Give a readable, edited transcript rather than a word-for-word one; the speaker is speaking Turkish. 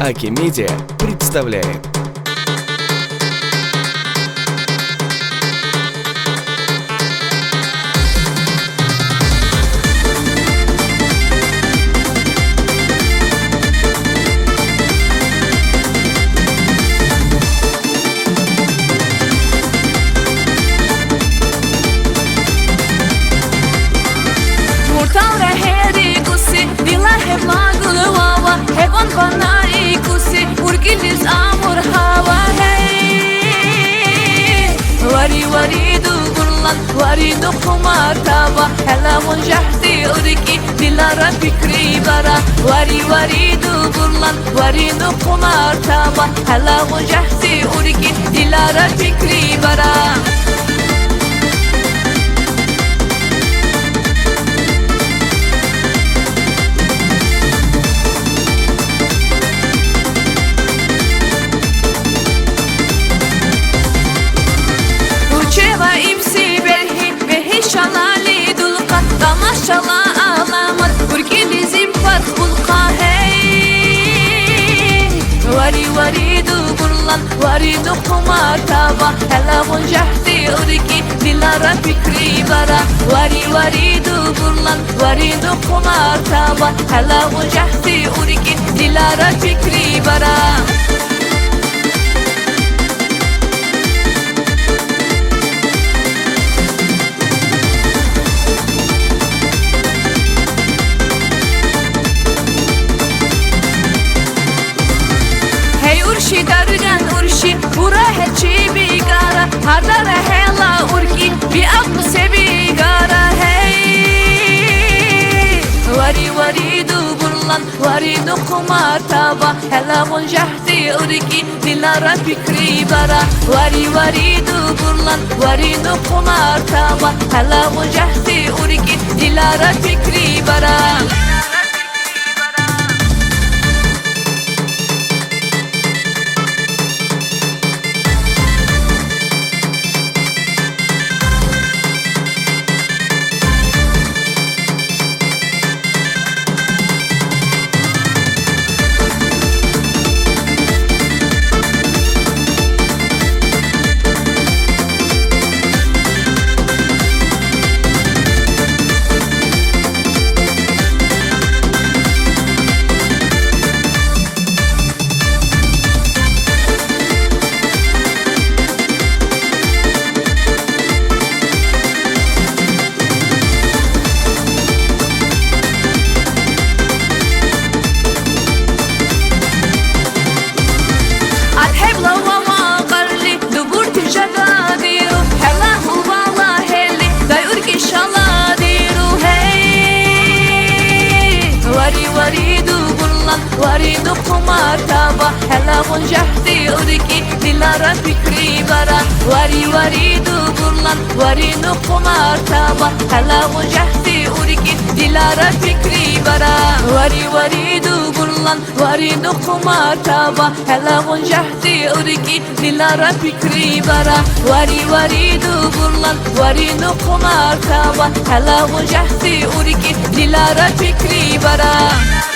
Аки Медиа представляет. واريد مرتبة هلا منجحتي أريكي دلارا فكري برا واريد برلان واريد مرتبة هلا منجحتي أريكي دلارا فكري برا Maşallah ağlamar Burki bizim fark bulka hey Waridu burlan Waridu kumartaba Hela munjahti uriki Dilara fikri bara Waridu burlan Waridu kumartaba Hela munjahti uriki Dilara fikri bara Urshi dargan urshi Pura hechi bigara Hardara hela urki Bi aklı sebigara hey Waridu burlan Waridu kumartaba Hela munjahti urki Dilara fikri bara Waridu burlan Waridu kumartaba Hela munjahti urki Dilara fikri bara Waridu kumartaba Hela munjahti uriki Dilara fikri bara Waridu burlan Waridu kumartaba Hela munjahti uriki Dilara fikri bara Waridu burlan Waridu kumartaba Hela munjahti uriki Dilara fikri bara Waridu burlan Waridu kumartaba Hela munjahti uriki Dilara fikri bara